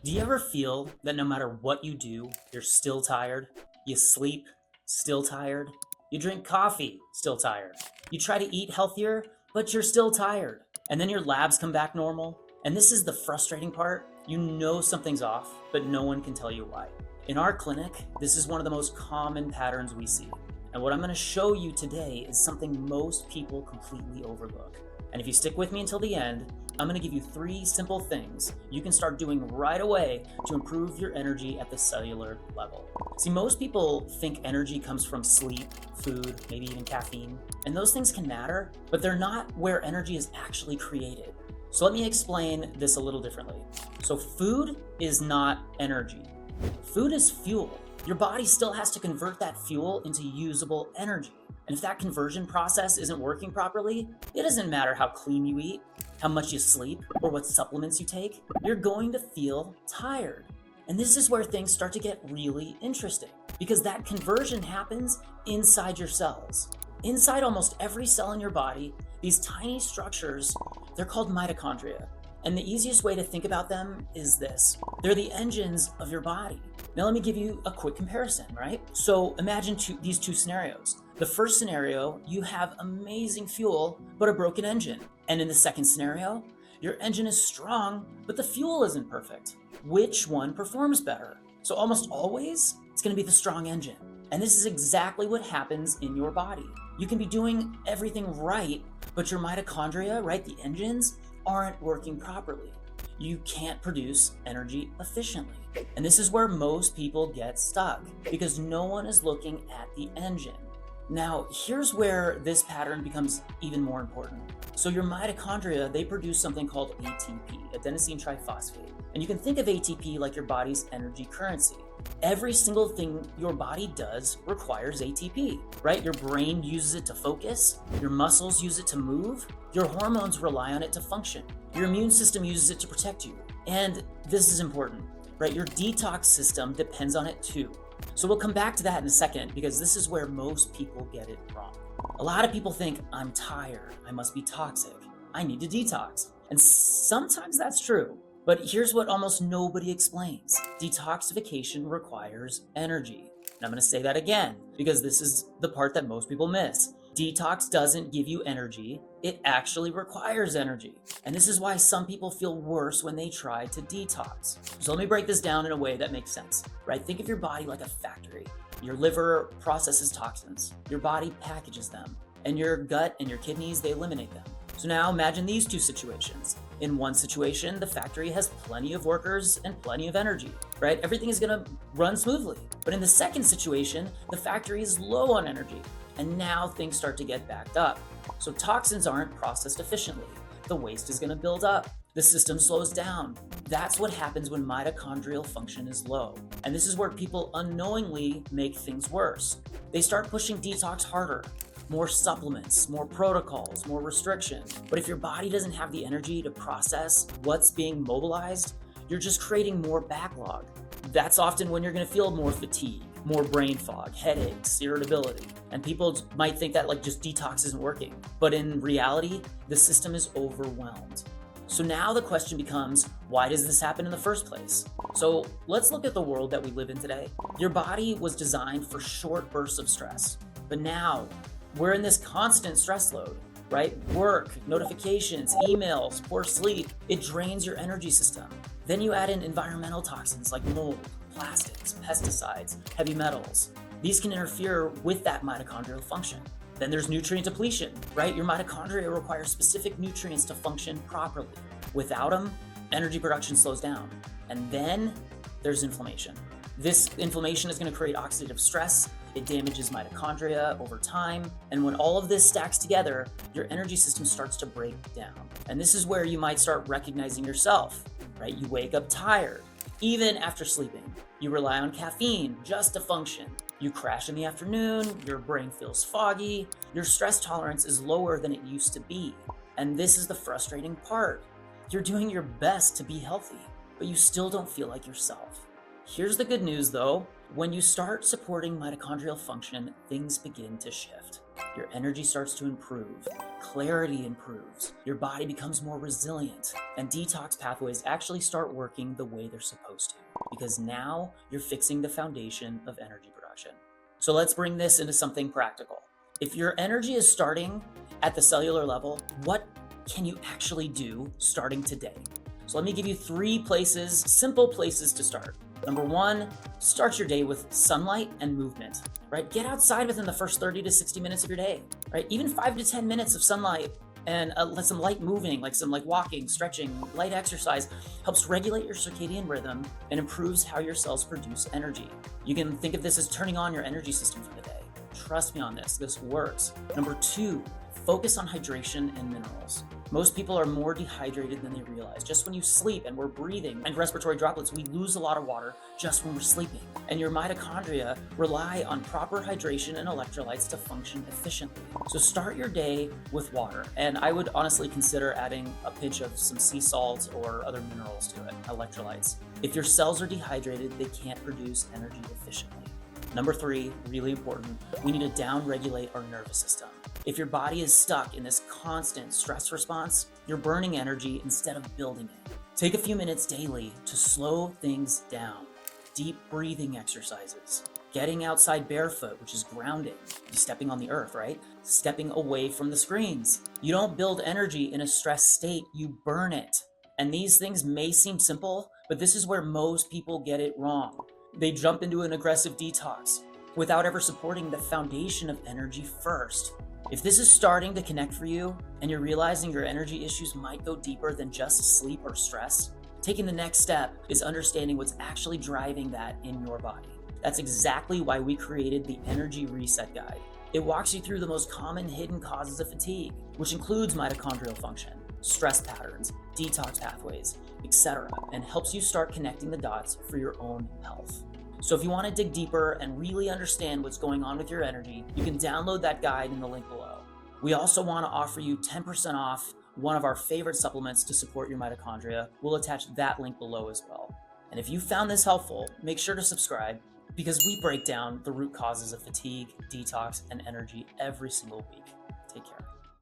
Do you ever feel that no matter what you do, you're still tired? You sleep, still tired. You drink coffee, still tired. You try to eat healthier, but you're still tired. And then your labs come back normal. And this is the frustrating part. You know something's off, but no one can tell you why. In our clinic, this is one of the most common patterns we see. And what I'm going to show you today is something most people completely overlook. And if you stick with me until the end, I'm going to give you 3 simple things you can start doing right away to improve your energy at the cellular level. See, most people think energy comes from sleep, food, maybe even caffeine, and those things can matter, but they're not where energy is actually created. So let me explain this a little differently. So food is not energy. Food is fuel. Your body still has to convert that fuel into usable energy. And if that conversion process isn't working properly, it doesn't matter how clean you eat, how much you sleep, or what supplements you take, you're going to feel tired. And this is where things start to get really interesting, because that conversion happens inside your cells. Inside almost every cell in your body, these tiny structures, they're called mitochondria. And the easiest way to think about them is this. They're the engines of your body. Now let me give you a quick comparison, right? So imagine these two scenarios. The first scenario, you have amazing fuel, but a broken engine. And in the second scenario, your engine is strong, but the fuel isn't perfect. Which one performs better? So almost always, it's gonna be the strong engine. And this is exactly what happens in your body. You can be doing everything right, but your mitochondria, right, the engines, aren't working properly. You can't produce energy efficiently. And this is where most people get stuck, because no one is looking at the engine. Now, here's where this pattern becomes even more important. So your mitochondria, they produce something called ATP, adenosine triphosphate. And you can think of ATP like your body's energy currency. Every single thing your body does requires ATP, right? Your brain uses it to focus, your muscles use it to move, your hormones rely on it to function, your immune system uses it to protect you. And this is important, right? Your detox system depends on it too. So we'll come back to that in a second, because this is where most people get it wrong. A lot of people think, I'm tired, I must be toxic, I need to detox. And sometimes that's true. But here's what almost nobody explains. Detoxification requires energy. And I'm going to say that again, because this is the part that most people miss. Detox doesn't give you energy, it actually requires energy. And this is why some people feel worse when they try to detox. So let me break this down in a way that makes sense, right? Think of your body like a factory. Your liver processes toxins, your body packages them, and your gut and your kidneys, they eliminate them. So now imagine these 2 situations. In one situation, the factory has plenty of workers and plenty of energy, right? Everything is gonna run smoothly. But in the second situation, the factory is low on energy, and now things start to get backed up. So toxins aren't processed efficiently. The waste is gonna build up. The system slows down. That's what happens when mitochondrial function is low. And this is where people unknowingly make things worse. They start pushing detox harder. More supplements, more protocols, more restriction. But if your body doesn't have the energy to process what's being mobilized, you're just creating more backlog. That's often when you're gonna feel more fatigue, more brain fog, headaches, irritability. And people might think that like just detox isn't working. But in reality, the system is overwhelmed. So now the question becomes, why does this happen in the first place? So let's look at the world that we live in today. Your body was designed for short bursts of stress. But now, we're in this constant stress load, right? Work, notifications, emails, poor sleep, it drains your energy system. Then you add in environmental toxins like mold, plastics, pesticides, heavy metals. These can interfere with that mitochondrial function. Then there's nutrient depletion, right? Your mitochondria require specific nutrients to function properly. Without them, energy production slows down. And then there's inflammation. This inflammation is going to create oxidative stress. It damages mitochondria over time. And when all of this stacks together, your energy system starts to break down. And this is where you might start recognizing yourself, right? You wake up tired, even after sleeping. You rely on caffeine just to function. You crash in the afternoon, your brain feels foggy, your stress tolerance is lower than it used to be. And this is the frustrating part. You're doing your best to be healthy, but you still don't feel like yourself. Here's the good news though. When you start supporting mitochondrial function, things begin to shift. Your energy starts to improve. clarity improves, your body becomes more resilient, and detox pathways actually start working the way they're supposed to, because now you're fixing the foundation of energy production. So let's bring this into something practical. If your energy is starting at the cellular level, what can you actually do starting today? So let me give you 3 places, simple places to start. Number 1, start your day with sunlight and movement, right? Get outside within the first 30 to 60 minutes of your day, right? Even 5 to 10 minutes of sunlight and some light moving, like some walking, stretching, light exercise helps regulate your circadian rhythm and improves how your cells produce energy. You can think of this as turning on your energy system for the day. Trust me on this works. Number 2, focus on hydration and minerals. Most people are more dehydrated than they realize. Just when you sleep and we're breathing and respiratory droplets, we lose a lot of water just when we're sleeping. And your mitochondria rely on proper hydration and electrolytes to function efficiently. So start your day with water. And I would honestly consider adding a pinch of some sea salt or other minerals to it, electrolytes. If your cells are dehydrated, they can't produce energy efficiently. Number 3, really important, we need to down-regulate our nervous system. If your body is stuck in this constant stress response, you're burning energy instead of building it. Take a few minutes daily to slow things down. Deep breathing exercises, getting outside barefoot, which is grounding. You're stepping on the earth, right? Stepping away from the screens. You don't build energy in a stressed state, you burn it. And these things may seem simple, but this is where most people get it wrong. They jump into an aggressive detox without ever supporting the foundation of energy first. If this is starting to connect for you and you're realizing your energy issues might go deeper than just sleep or stress, taking the next step is understanding what's actually driving that in your body. That's exactly why we created the Energy Reset Guide. It walks you through the most common hidden causes of fatigue, which includes mitochondrial function, stress patterns, detox pathways, etc., and helps you start connecting the dots for your own health. So if you want to dig deeper and really understand what's going on with your energy, you can download that guide in the link below. We also want to offer you 10% off one of our favorite supplements to support your mitochondria. We'll attach that link below as well. And if you found this helpful, make sure to subscribe, because we break down the root causes of fatigue, detox, and energy every single week. Take care.